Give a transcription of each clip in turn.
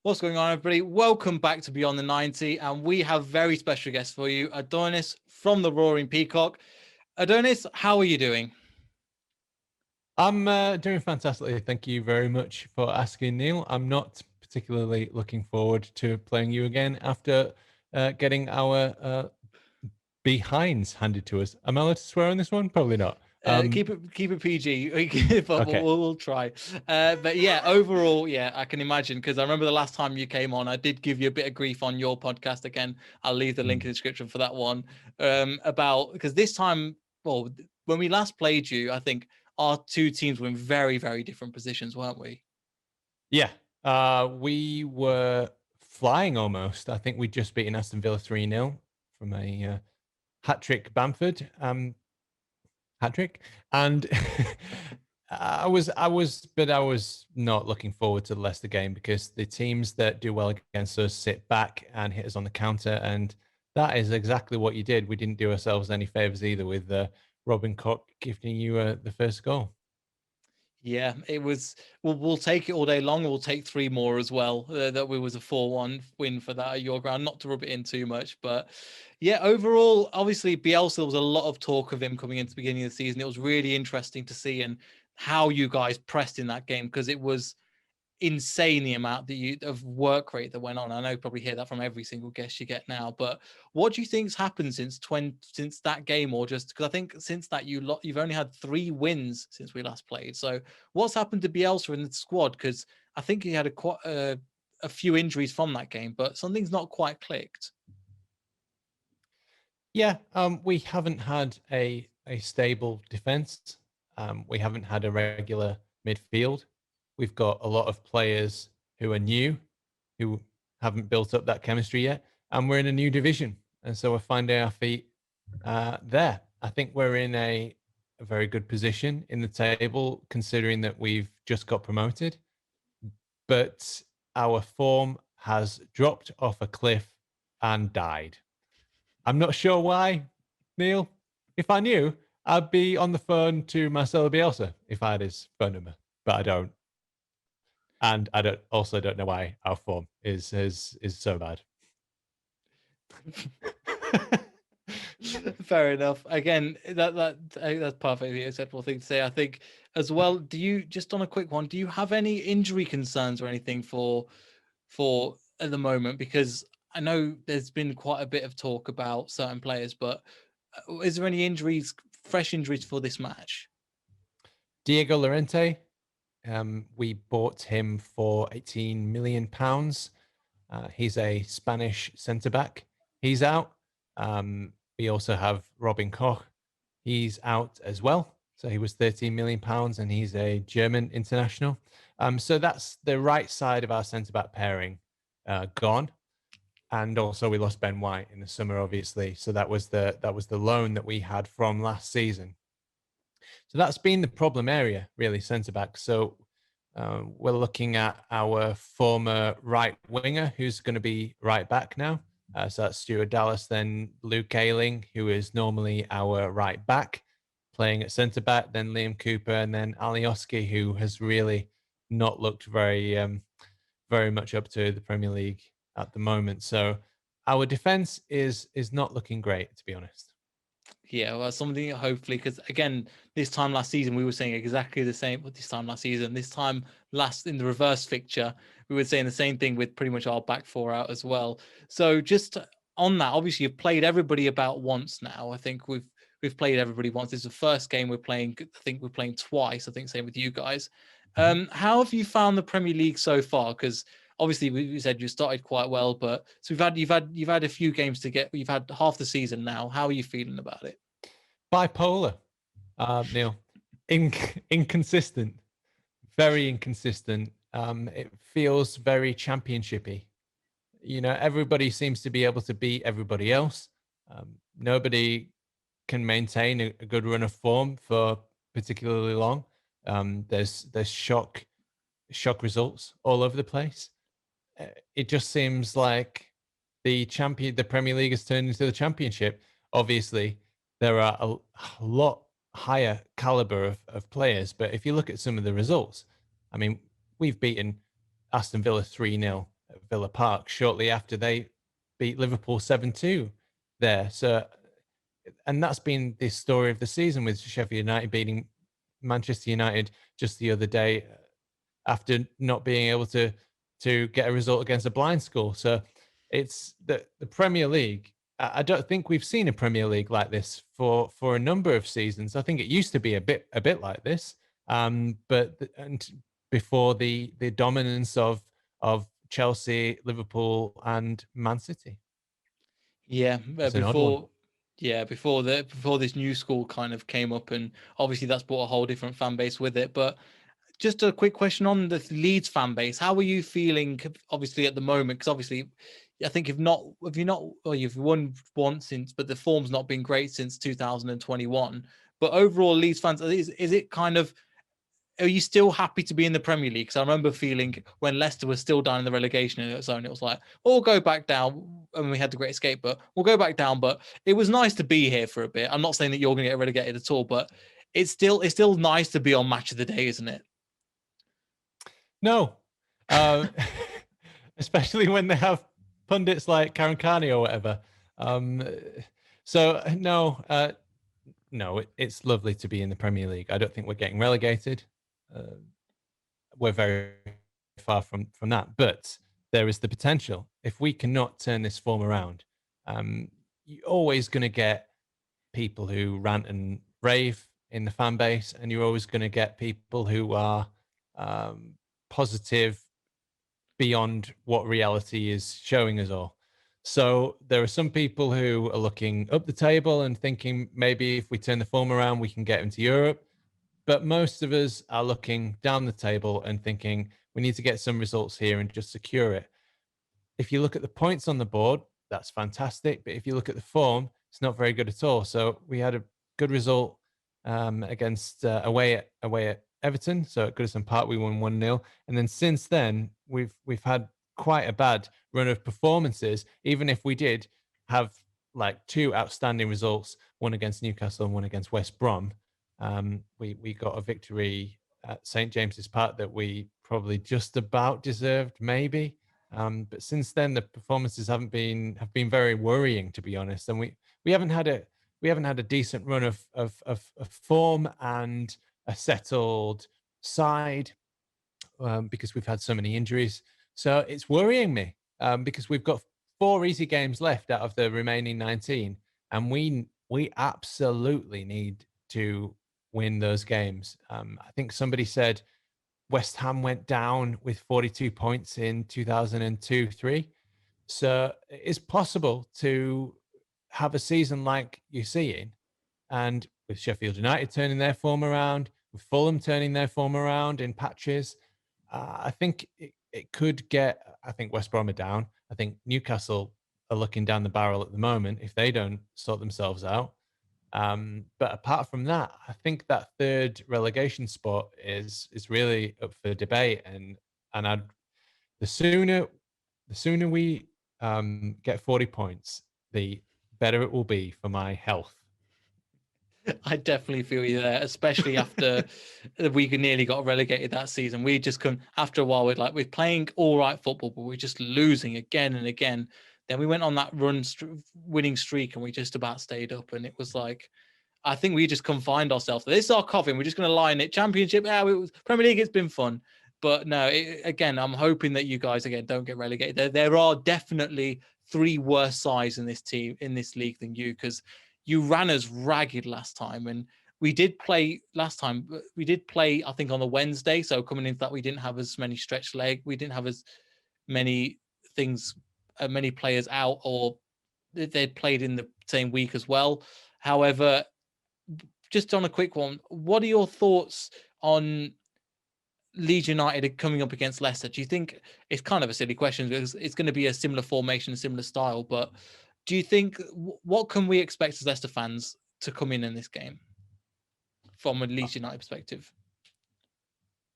What's going on, everybody? Welcome back to Beyond the 90, and we have very special guests for you, Adonis from the Roaring Peacock. Adonis, how are you doing? I'm doing fantastically. Thank you very much for asking, Neil. I'm not particularly looking forward to playing you again after getting our behinds handed to us. Am I allowed to swear on this one? Probably not. Keep it PG, but Okay. we'll try. But yeah, overall, yeah, I can imagine because I remember the last time you came on, I did give you a bit of grief on your podcast. Again, I'll leave the link in the description for that one. About because this time, well, when we last played you, I think our two teams were in very, very different positions, weren't we? Yeah. We were flying almost. I think we'd just beaten Aston Villa 3-0 from a hat trick Bamford hat trick. And I was not looking forward to the Leicester game because the teams that do well against us sit back and hit us on the counter, and that is exactly what you did. We didn't do ourselves any favors either with Robin Koch gifting you the first goal. Yeah, it was. We'll take it all day long. We'll take three more as well. That we was a 4-1 win for that at your ground. Not to rub it in too much, but yeah, overall, obviously Bielsa, there was a lot of talk of him coming into the beginning of the season. It was really interesting to see and how you guys pressed in that game because it was insane the amount of work rate that went on. I know you probably hear that from every single guest you get now, but what do you think's happened since that game, or just because I think since that you've only had 3 wins since we last played. So what's happened to Bielsa in the squad? Because I think he had a few injuries from that game, but something's not quite clicked. Yeah, we haven't had a stable defense. We haven't had a regular midfield. We've got a lot of players who are new, who haven't built up that chemistry yet, and we're in a new division, and so we're finding our feet there. I think we're in a very good position in the table, considering that we've just got promoted, but our form has dropped off a cliff and died. I'm not sure why, Neil. If I knew, I'd be on the phone to Marcelo Bielsa if I had his phone number, but I don't. And I don't know why our form is so bad. Fair enough. Again, that's perfectly acceptable thing to say. I think as well. Do you just on a quick one? Do you have any injury concerns or anything for at the moment? Because I know there's been quite a bit of talk about certain players, but is there any injuries, fresh injuries for this match? Diego Llorente, we bought him for £18 million. He's a Spanish centre back. He's out. We also have Robin Koch. He's out as well. So he was £13 million, and he's a German international. So that's the right side of our centre back pairing gone. And also we lost Ben White in the summer, obviously. So that was the loan that we had from last season. So that's been the problem area, really, centre back. So we're looking at our former right winger, who's going to be right back now. So that's Stuart Dallas, then Luke Ayling, who is normally our right back, playing at centre back, then Liam Cooper, and then Alioski, who has really not looked very much up to the Premier League at the moment. So our defence is not looking great, to be honest. Yeah, well, something hopefully because again, this time last season we were saying exactly the same. This time last season, this time last in the reverse fixture, we were saying the same thing with pretty much our back four out as well. So just on that, obviously you've played everybody about once now. I think we've played everybody once. This is the first game we're playing. I think we're playing twice. I think same with you guys. How have you found the Premier League so far? Because obviously we said you started quite well, but so you've had a few games to get. You've had half the season now. How are you feeling about it? Bipolar, Neil. Inconsistent, very inconsistent. It feels very championshipy. You know, everybody seems to be able to beat everybody else. Nobody can maintain a good run of form for particularly long. There's shock results all over the place. It just seems like the Premier League has turned into the Championship. Obviously, there are a lot higher caliber of players, but if you look at some of the results, I mean, we've beaten Aston Villa 3-0 Villa Park shortly after they beat Liverpool 7-2 there. So, and that's been the story of the season, with Sheffield United beating Manchester United just the other day after not being able to get a result against a blind school. So it's the Premier League. I don't think we've seen a Premier League like this for a number of seasons. I think it used to be a bit like this, but and before the dominance of Chelsea, Liverpool, and Man City. Yeah, It's an odd one. before this new school kind of came up, and obviously that's brought a whole different fan base with it. But just a quick question on the Leeds fan base. How are you feeling, obviously, at the moment? Because obviously, I think you've won once since, but the form's not been great since 2021. But overall, Leeds fans, is it kind of, are you still happy to be in the Premier League? Because I remember feeling when Leicester was still down in the relegation zone, it was like, we'll go back down. And we had the great escape, but we'll go back down. But it was nice to be here for a bit. I'm not saying that you're going to get relegated at all, but it's still nice to be on Match of the Day, isn't it? No, especially when they have pundits like Karen Carney or whatever. So no, it's lovely to be in the Premier League. I don't think we're getting relegated. We're very far from that, but there is the potential. If we cannot turn this form around, you're always going to get people who rant and rave in the fan base, and you're always going to get people who are positive beyond what reality is showing us all. So there are some people who are looking up the table and thinking maybe if we turn the form around, we can get into Europe. But most of us are looking down the table and thinking we need to get some results here and just secure it. If you look at the points on the board, that's fantastic. But if you look at the form, it's not very good at all. So we had a good result against away at Everton. So at Goodison Park, we won 1-0. And then since then, we've had quite a bad run of performances, even if we did have like two outstanding results, one against Newcastle and one against West Brom. We got a victory at St. James's Park that we probably just about deserved, maybe. But since then, the performances have been very worrying, to be honest. And we haven't had a decent run of form and a settled side because we've had so many injuries. So it's worrying me because we've got 4 easy games left out of the remaining 19, and we absolutely need to win those games. I think somebody said West Ham went down with 42 points in 2002-3. So it's possible to have a season like you're seeing, and with Sheffield United turning their form around, with Fulham turning their form around in patches, I think it could get. I think West Brom are down. I think Newcastle are looking down the barrel at the moment if they don't sort themselves out. But apart from that, I think that third relegation spot is really up for debate, and I'd, the sooner we get 40 points, the better it will be for my health. I definitely feel you there, especially after we nearly got relegated that season. We just couldn't, after a while, we're playing all right football, but we're just losing again and again. Then we went on that winning streak, and we just about stayed up. And it was like, I think we just confined ourselves. This is our coffin. We're just going to lie in it. Championship, Premier League, it's been fun. But no, again, I'm hoping that you guys, again, don't get relegated. There are definitely 3 worse sides in this league than you, because you ran us ragged last time. And we did play last time. We did play, I think, on the Wednesday. So coming into that, we didn't have as many stretched leg. We didn't have as many things, many players out, or they'd played in the same week as well. However, just on a quick one, what are your thoughts on Leeds United coming up against Leicester? Do you think, it's kind of a silly question because it's going to be a similar formation, a similar style, but do you think, what can we expect as Leicester fans to come in this game from a Leeds United perspective?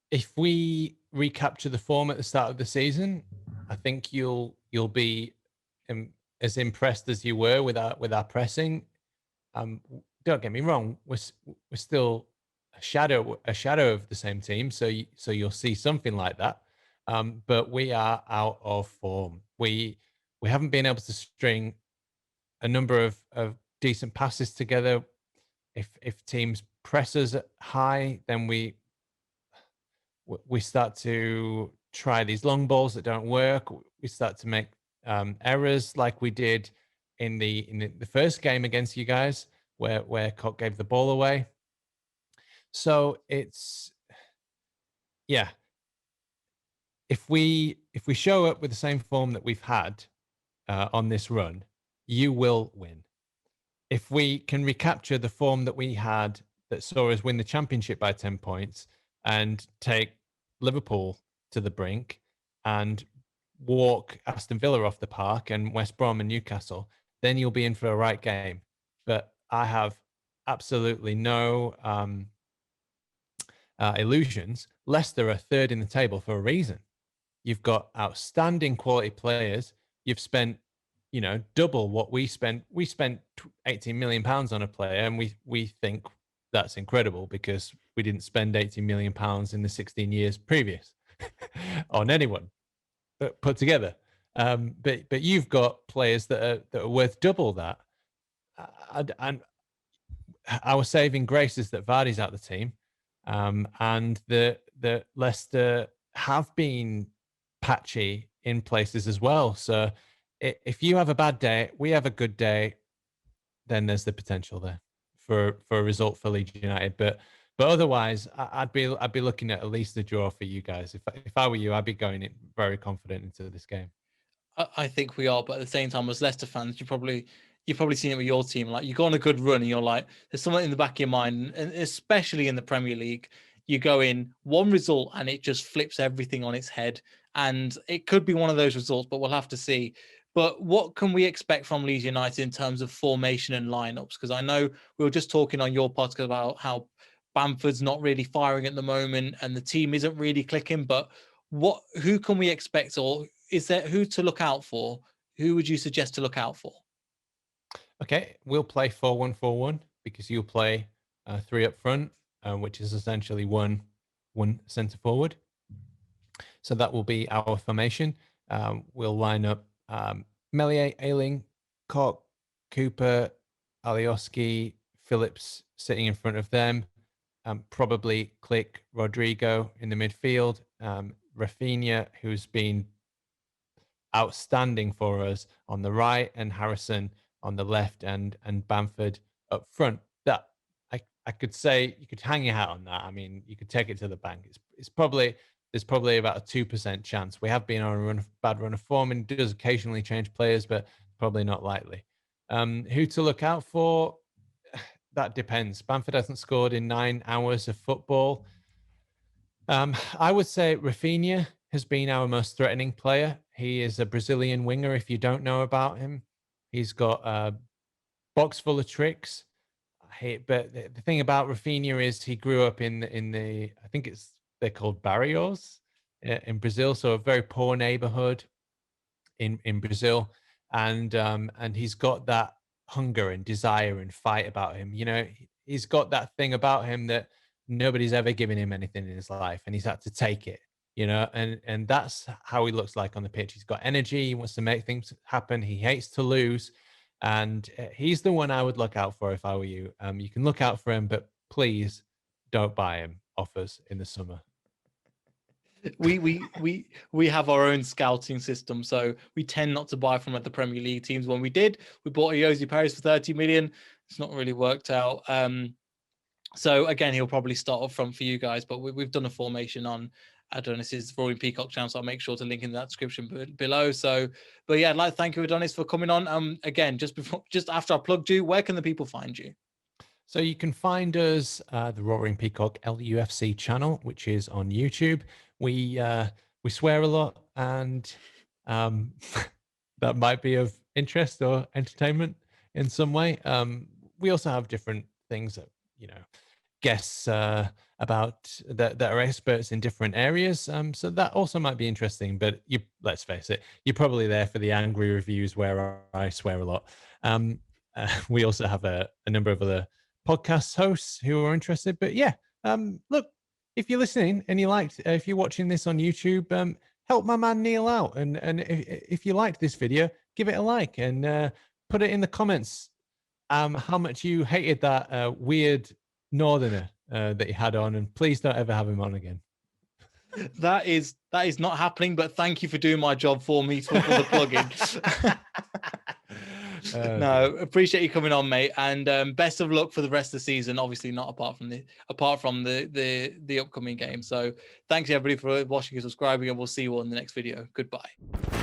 If we recapture the form at the start of the season, I think you'll be as impressed as you were with our pressing. Don't get me wrong, we're still a shadow of the same team, so you'll see something like that. but we are out of form. We haven't been able to string a number of decent passes together. If teams press us high, then we start to try these long balls that don't work. We start to make errors like we did in the first game against you guys, where Cock gave the ball away. So it's, yeah. If we show up with the same form that we've had on this run, you will win. If we can recapture the form that we had that saw us win the championship by 10 points and take Liverpool to the brink and walk Aston Villa off the park and West Brom and Newcastle, then you'll be in for a right game. But I have absolutely no illusions. Leicester are third in the table for a reason. You've got outstanding quality players. You've spent, double what we spent. We spent 18 million pounds on a player, and we think that's incredible because we didn't spend 18 million pounds in the 16 years previous on anyone put together. But you've got players that are worth double that. And our saving grace is that Vardy's out of the team, and the Leicester have been patchy in places as well. So if you have a bad day, we have a good day, then there's the potential there for a result for Leeds United. But otherwise, I'd be looking at least a draw for you guys. If I were you, I'd be going in very confident into this game. I think we are, but at the same time, as Leicester fans, you've probably seen it with your team. Like, you go on a good run, and you're like, there's something in the back of your mind, and especially in the Premier League, you go in one result and it just flips everything on its head. And it could be one of those results, but we'll have to see. But what can we expect from Leeds United in terms of formation and lineups? Because I know we were just talking on your podcast about how Bamford's not really firing at the moment and the team isn't really clicking. But who can we expect, or is there who to look out for? Who would you suggest to look out for? Okay, we'll play 4-1-4-1 because you'll play three up front, which is essentially one centre forward. So that will be our formation. We'll line up Melier, Ayling, Koch, Cooper, Alioski, Phillips sitting in front of them. Probably Click, Rodrigo in the midfield. Rafinha, who's been outstanding for us on the right, and Harrison on the left, and Bamford up front. That I could say you could hang your hat on that. I mean, you could take it to the bank. It's probably there's probably about a 2% chance. We have been on a bad run of form, and does occasionally change players, but probably not likely. Who to look out for? That depends. Bamford hasn't scored in 9 hours of football. I would say Rafinha has been our most threatening player. He is a Brazilian winger. If you don't know about him, he's got a box full of tricks. But the thing about Rafinha is he grew up in the I think they're called barrios in Brazil, so a very poor neighborhood in Brazil, and he's got that hunger and desire and fight about him. He's got that thing about him that nobody's ever given him anything in his life, and he's had to take it. And that's how he looks like on the pitch. He's got energy. He wants to make things happen. He hates to lose. And he's the one I would look out for if I were you. You can look out for him, but please don't buy him offers in the summer. We have our own scouting system, so we tend not to buy from the Premier League teams. When we did, we bought Jose Perez for 30 million. It's not really worked out. So again, he'll probably start up front for you guys, but we've done a formation on Adonis's Roaring Peacock channel, so I'll make sure to link in that description below. So, but yeah, I'd like to thank you, Adonis, for coming on. Again, just after I plugged you, where can the people find you? So you can find us the Roaring Peacock LUFC channel, which is on YouTube. We swear a lot, and that might be of interest or entertainment in some way. We also have different things that guests about that are experts in different areas. So that also might be interesting. But let's face it, you're probably there for the angry reviews where I swear a lot. We also have a number of other podcast hosts who are interested. But yeah, look, if you're listening and if you're watching this on YouTube, help my man Neil out. And if you liked this video, give it a like and put it in the comments how much you hated that weird northerner that he had on, and please don't ever have him on again. That is not happening, but thank you for doing my job for me for the plugin. No, appreciate you coming on, mate, and best of luck for the rest of the season. Obviously, not apart from the upcoming game. So, thanks everybody for watching and subscribing, and we'll see you all in the next video. Goodbye.